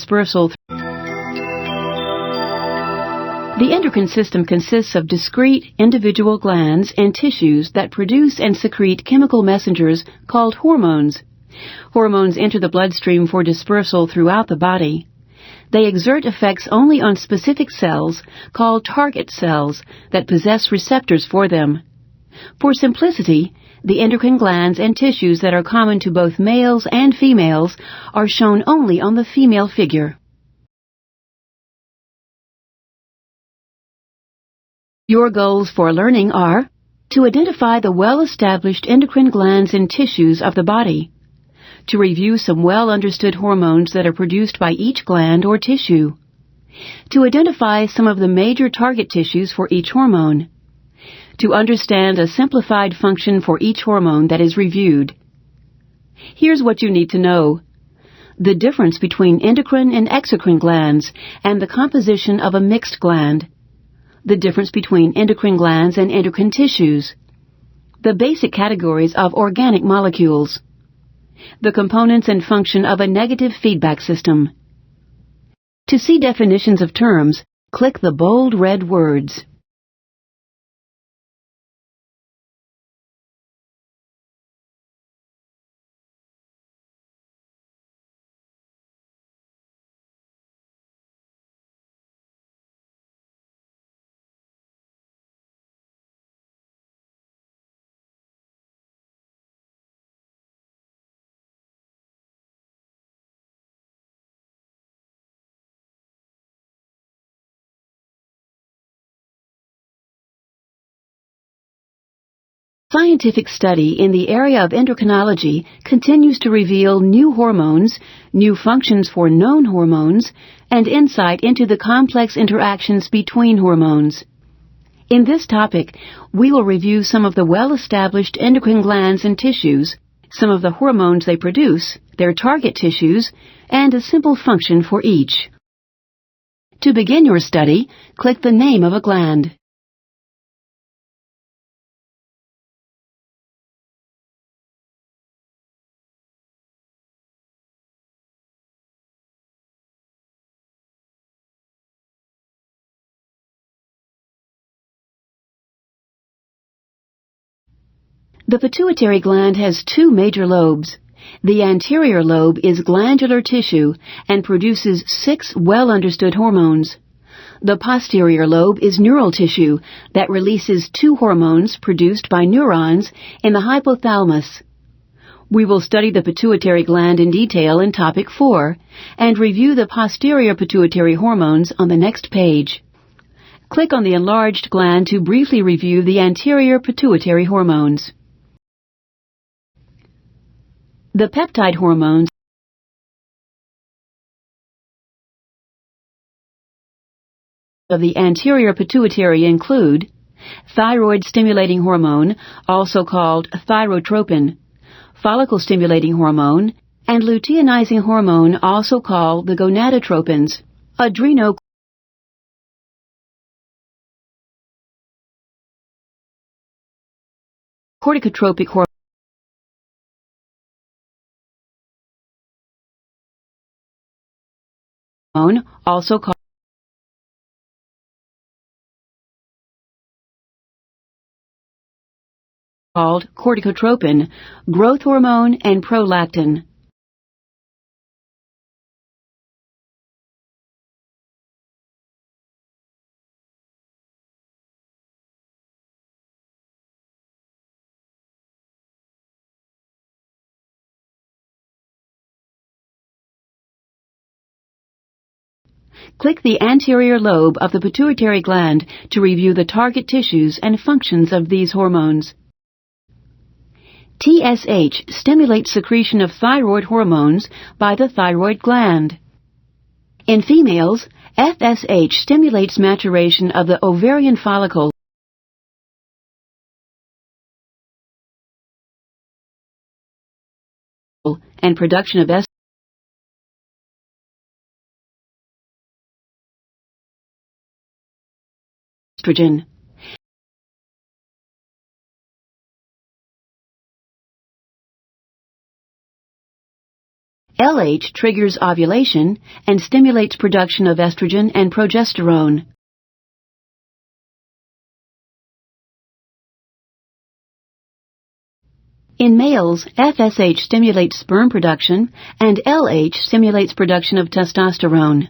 dispersal. The endocrine system consists of discrete individual glands and tissues that produce and secrete chemical messengers called hormones. Hormones enter the bloodstream for dispersal throughout the body. They exert effects only on specific cells called target cells that possess receptors for them. For simplicity, the endocrine glands and tissues that are common to both males and females are shown only on the female figure. Your goals for learning are to identify the well-established endocrine glands and tissues of the body, to review some well-understood hormones that are produced by each gland or tissue, to identify some of the major target tissues for each hormone, to understand a simplified function for each hormone that is reviewed. Here's what you need to know: the difference between endocrine and exocrine glands and the composition of a mixed gland, the difference between endocrine glands and endocrine tissues, the basic categories of organic molecules, the components and function of a negative feedback system. To see definitions of terms, click the bold red words. Scientific study in the area of endocrinology continues to reveal new hormones, new functions for known hormones, and insight into the complex interactions between hormones. In this topic, we will review some of the well-established endocrine glands and tissues, some of the hormones they produce, their target tissues, and a simple function for each. To begin your study, click the name of a gland. The pituitary gland has two major lobes. The anterior lobe is glandular tissue and produces 6 well-understood hormones. The posterior lobe is neural tissue that releases 2 hormones produced by neurons in the hypothalamus. We will study the pituitary gland in detail in Topic 4 and review the posterior pituitary hormones on the next page. Click on the enlarged gland to briefly review the anterior pituitary hormones. The peptide hormones of the anterior pituitary include thyroid-stimulating hormone, also called thyrotropin, follicle-stimulating hormone, and luteinizing hormone, also called the gonadotropins, adrenal corticotropic hormone, also called corticotropin, growth hormone, and prolactin. Click the anterior lobe of the pituitary gland to review the target tissues and functions of these hormones. TSH stimulates secretion of thyroid hormones by the thyroid gland. In females, FSH stimulates maturation of the ovarian follicle and production of estrogen. LH triggers ovulation and stimulates production of estrogen and progesterone. In males, FSH stimulates sperm production and LH stimulates production of testosterone.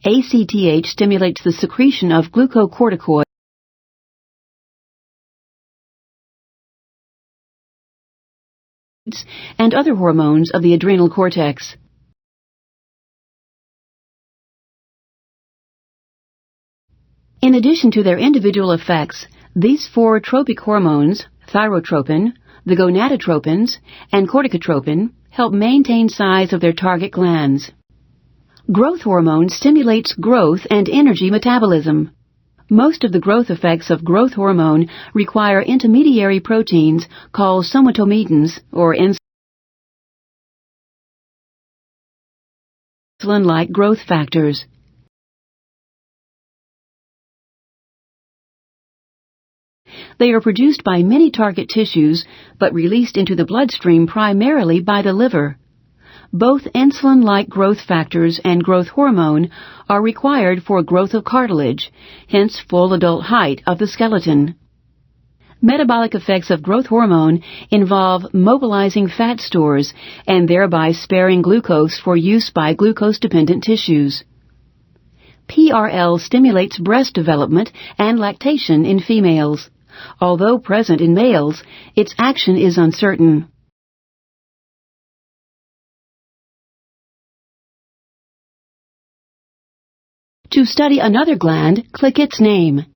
ACTH stimulates the secretion of glucocorticoids and other hormones of the adrenal cortex. In addition to their individual effects, these four tropic hormones, thyrotropin, the gonadotropins, and corticotropin, help maintain size of their target glands. Growth hormone stimulates growth and energy metabolism. Most of the growth effects of growth hormone require intermediary proteins called somatomedins or insulin-like growth factors. They are produced by many target tissues but released into the bloodstream primarily by the liver. Both insulin-like growth factors and growth hormone are required for growth of cartilage, hence full adult height of the skeleton. Metabolic effects of growth hormone involve mobilizing fat stores and thereby sparing glucose for use by glucose-dependent tissues. PRL stimulates breast development and lactation in females. Although present in males, its action is uncertain. To study another gland, click its name.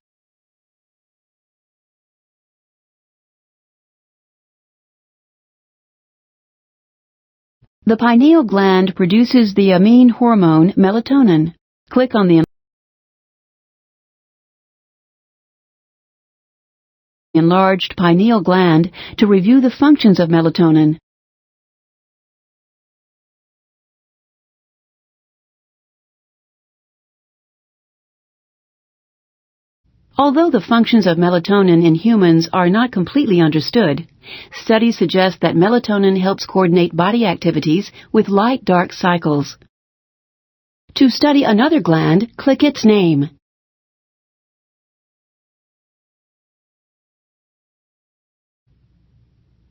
The pineal gland produces the amine hormone melatonin. Click on the enlarged pineal gland to review the functions of melatonin. Although the functions of melatonin in humans are not completely understood, studies suggest that melatonin helps coordinate body activities with light-dark cycles. To study another gland, click its name.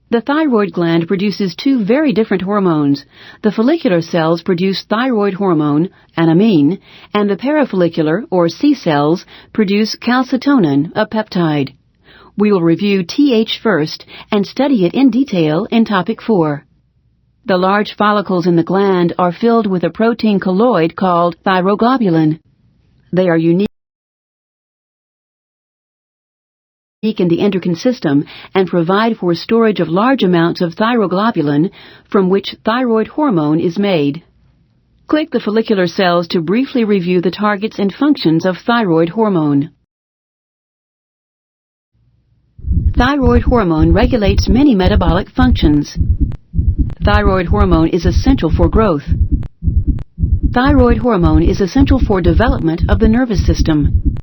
The thyroid gland produces two very different hormones. The follicular cells produce thyroid hormone, an amine, and the parafollicular, or C cells, produce calcitonin, a peptide. We will review TH first and study it in detail in Topic 4. The large follicles in the gland are filled with a protein colloid called thyroglobulin. They are unique in the endocrine system and provide for storage of large amounts of thyroglobulin from which thyroid hormone is made. Click the follicular cells to briefly review the targets and functions of thyroid hormone. Thyroid hormone regulates many metabolic functions. Thyroid hormone is essential for growth. Thyroid hormone is essential for development of the nervous system.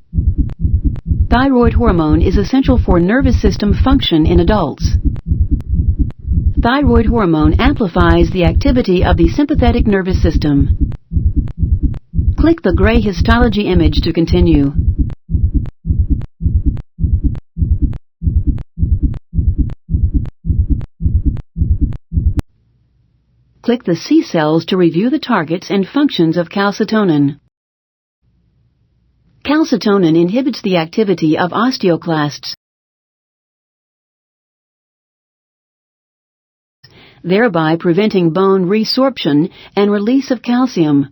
Thyroid hormone is essential for nervous system function in adults. Thyroid hormone amplifies the activity of the sympathetic nervous system. Click the gray histology image to continue. Click the C cells to review the targets and functions of calcitonin. Calcitonin inhibits the activity of osteoclasts, thereby preventing bone resorption and release of calcium.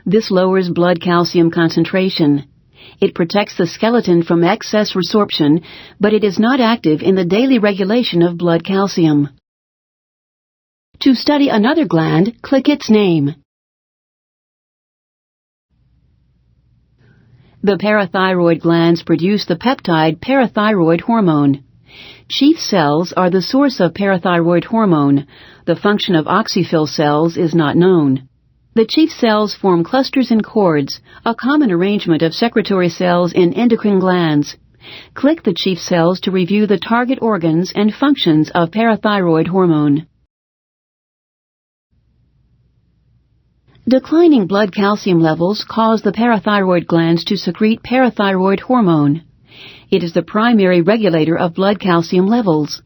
This lowers blood calcium concentration. It protects the skeleton from excess resorption, but it is not active in the daily regulation of blood calcium. To study another gland, click its name. The parathyroid glands produce the peptide parathyroid hormone. Chief cells are the source of parathyroid hormone. The function of oxyphil cells is not known. The chief cells form clusters and cords, a common arrangement of secretory cells in endocrine glands. Click the chief cells to review the target organs and functions of parathyroid hormone. Declining blood calcium levels cause the parathyroid glands to secrete parathyroid hormone. It is the primary regulator of blood calcium levels.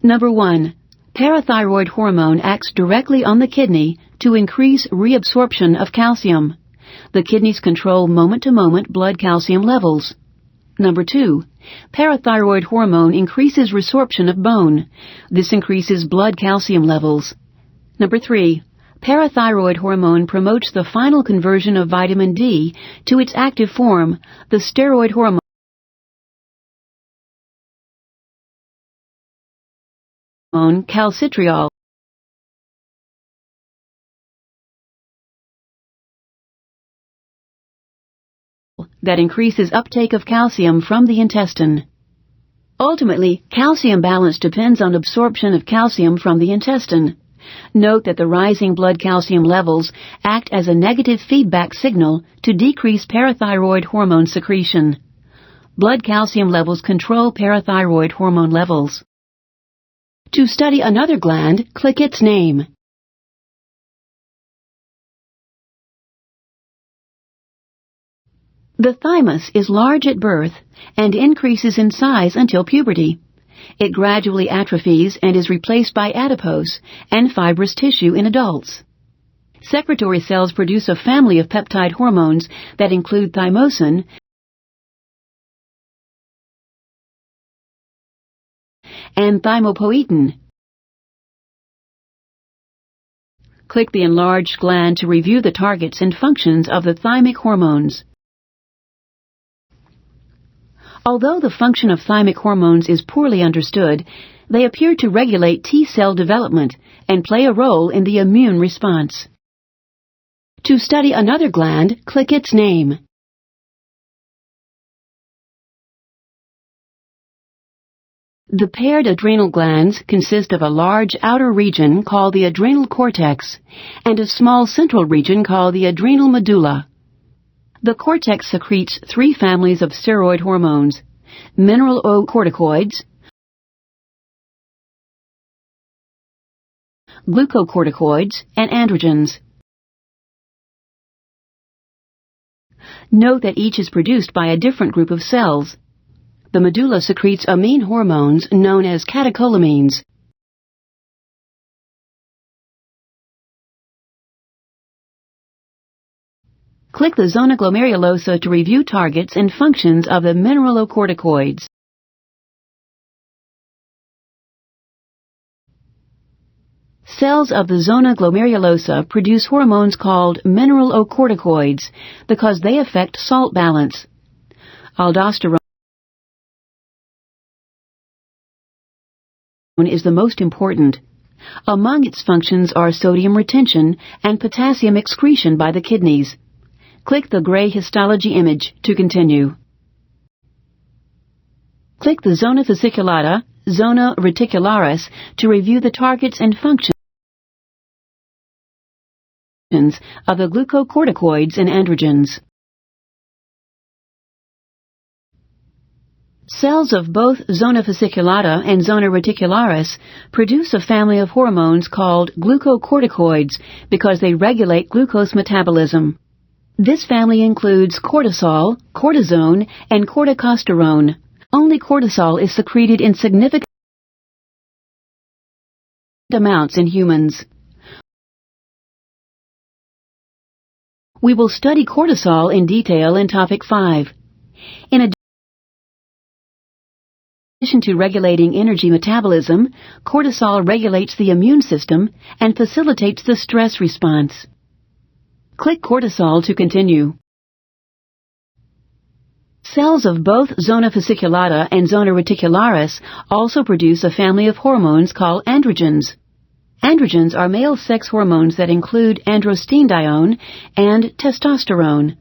Number 1. Parathyroid hormone acts directly on the kidney to increase reabsorption of calcium. The kidneys control moment-to-moment blood calcium levels. Number 2. Parathyroid hormone increases resorption of bone. This increases blood calcium levels. Number 3. Parathyroid hormone promotes the final conversion of vitamin D to its active form, the steroid hormone calcitriol. That increases uptake of calcium from the intestine. Ultimately, calcium balance depends on absorption of calcium from the intestine. Note that the rising blood calcium levels act as a negative feedback signal to decrease parathyroid hormone secretion. Blood calcium levels control parathyroid hormone levels. To study another gland, click its name. The thymus is large at birth and increases in size until puberty. It gradually atrophies and is replaced by adipose and fibrous tissue in adults. Secretory cells produce a family of peptide hormones that include thymosin and thymopoietin. Click the enlarged gland to review the targets and functions of the thymic hormones. Although the function of thymic hormones is poorly understood, they appear to regulate T-cell development and play a role in the immune response. To study another gland, click its name. The paired adrenal glands consist of a large outer region called the adrenal cortex and a small central region called the adrenal medulla. The cortex secretes 3 families of steroid hormones: mineralocorticoids, glucocorticoids, and androgens. Note that each is produced by a different group of cells. The medulla secretes amine hormones known as catecholamines. Click the zona glomerulosa to review targets and functions of the mineralocorticoids. Cells of the zona glomerulosa produce hormones called mineralocorticoids because they affect salt balance. Aldosterone is the most important. Among its functions are sodium retention and potassium excretion by the kidneys. Click the gray histology image to continue. Click the zona fasciculata, zona reticularis to review the targets and functions of the glucocorticoids and androgens. Cells of both zona fasciculata and zona reticularis produce a family of hormones called glucocorticoids because they regulate glucose metabolism. This family includes cortisol, cortisone, and corticosterone. Only cortisol is secreted in significant amounts in humans. We will study cortisol in detail in Topic 5. In addition to regulating energy metabolism, cortisol regulates the immune system and facilitates the stress response. Click cortisol to continue. Cells of both zona fasciculata and zona reticularis also produce a family of hormones called androgens. Androgens are male sex hormones that include androstenedione and testosterone.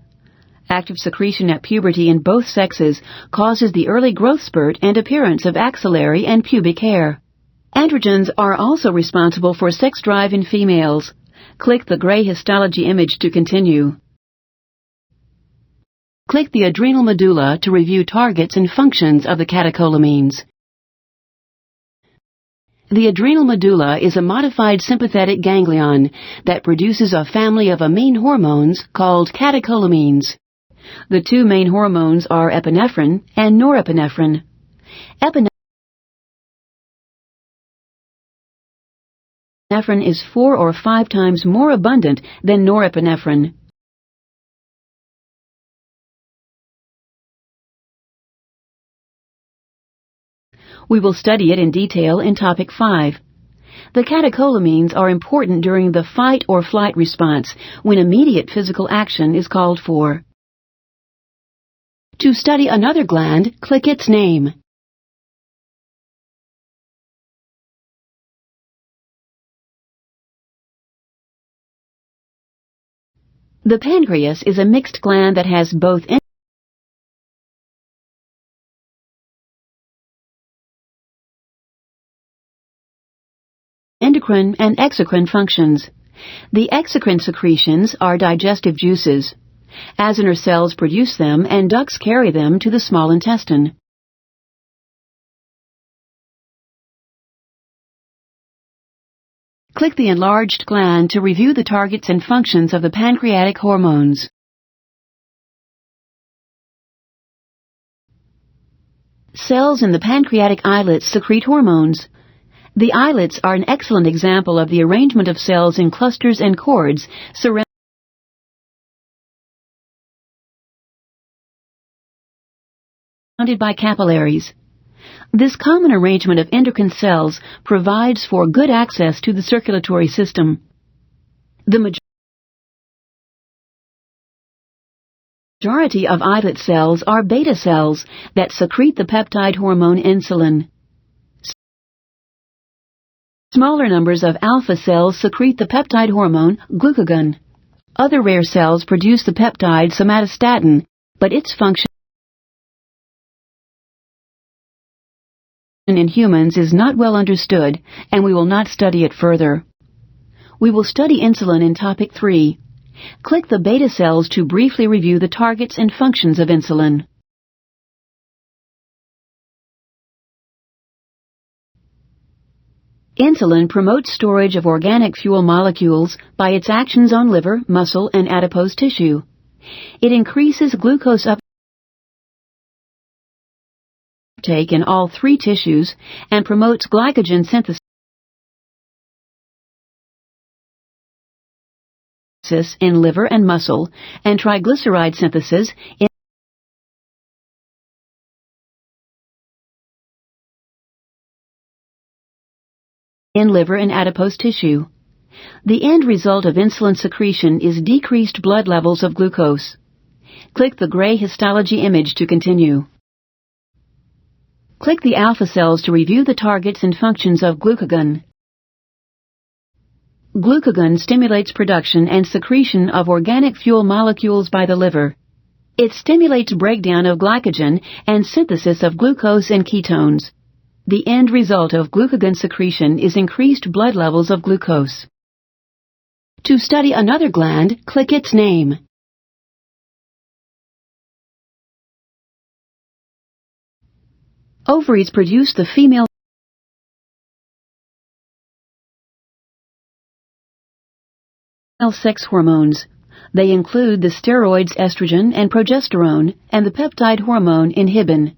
Active secretion at puberty in both sexes causes the early growth spurt and appearance of axillary and pubic hair. Androgens are also responsible for sex drive in females. Click the gray histology image to continue. Click the adrenal medulla to review targets and functions of the catecholamines. The adrenal medulla is a modified sympathetic ganglion that produces a family of amine hormones called catecholamines. The two main hormones are epinephrine and norepinephrine. Epinephrine is 4 or 5 times more abundant than norepinephrine. We will study it in detail in Topic 5. The catecholamines are important during the fight or flight response when immediate physical action is called for. To study another gland, click its name. The pancreas is a mixed gland that has both endocrine and exocrine functions. The exocrine secretions are digestive juices. Acinar cells produce them and ducts carry them to the small intestine. Click the enlarged gland to review the targets and functions of the pancreatic hormones. Cells in the pancreatic islets secrete hormones. The islets are an excellent example of the arrangement of cells in clusters and cords surrounded by capillaries. This common arrangement of endocrine cells provides for good access to the circulatory system. The majority of islet cells are beta cells that secrete the peptide hormone insulin. Smaller numbers of alpha cells secrete the peptide hormone glucagon. Other rare cells produce the peptide somatostatin, but its function in humans is not well understood, and we will not study it further. We will study insulin in Topic 3. Click the beta cells to briefly review the targets and functions of insulin. Insulin promotes storage of organic fuel molecules by its actions on liver, muscle, and adipose tissue. It increases glucose uptake in all 3 tissues and promotes glycogen synthesis in liver and muscle and triglyceride synthesis in liver and adipose tissue. The end result of insulin secretion is decreased blood levels of glucose. Click the gray histology image to continue. Click the alpha cells to review the targets and functions of glucagon. Glucagon stimulates production and secretion of organic fuel molecules by the liver. It stimulates breakdown of glycogen and synthesis of glucose and ketones. The end result of glucagon secretion is increased blood levels of glucose. To study another gland, click its name. Ovaries produce the female sex hormones. They include the steroids estrogen and progesterone and the peptide hormone inhibin.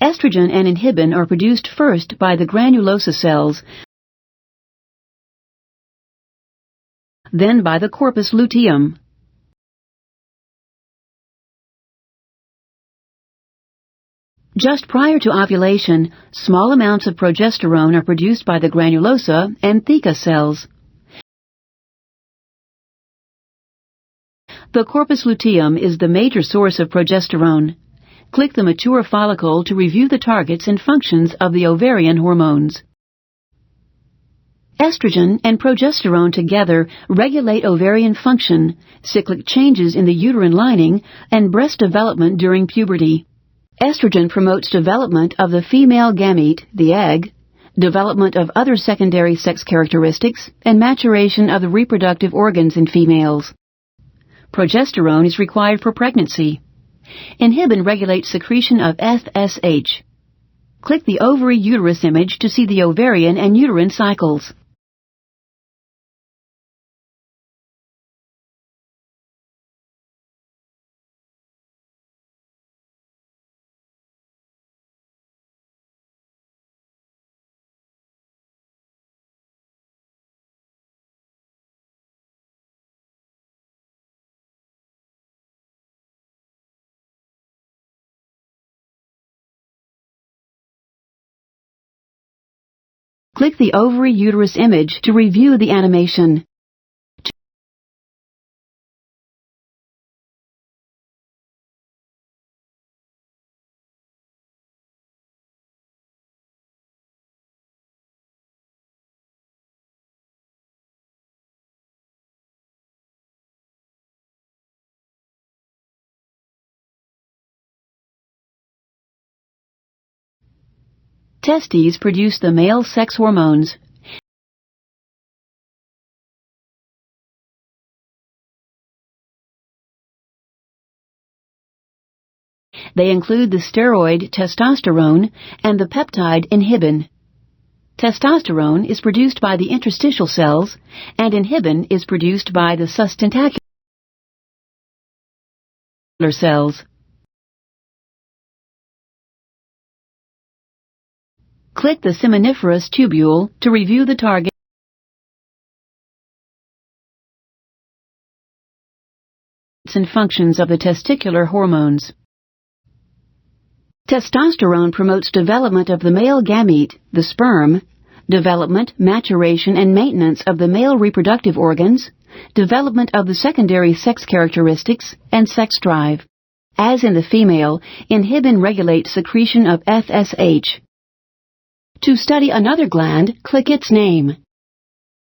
Estrogen and inhibin are produced first by the granulosa cells, then by the corpus luteum. Just prior to ovulation, small amounts of progesterone are produced by the granulosa and theca cells. The corpus luteum is the major source of progesterone. Click the mature follicle to review the targets and functions of the ovarian hormones. Estrogen and progesterone together regulate ovarian function, cyclic changes in the uterine lining, and breast development during puberty. Estrogen promotes development of the female gamete, the egg, development of other secondary sex characteristics, and maturation of the reproductive organs in females. Progesterone is required for pregnancy. Inhibin regulates secretion of FSH. Click the ovary uterus image to see the ovarian and uterine cycles. Click the ovary uterus image to review the animation. Testes produce the male sex hormones. They include the steroid testosterone and the peptide inhibin. Testosterone is produced by the interstitial cells, and inhibin is produced by the sustentacular cells. Click the seminiferous tubule to review the target and functions of the testicular hormones. Testosterone promotes development of the male gamete, the sperm, development, maturation, and maintenance of the male reproductive organs, development of the secondary sex characteristics, and sex drive. As in the female, inhibin regulates secretion of FSH. To study another gland, click its name.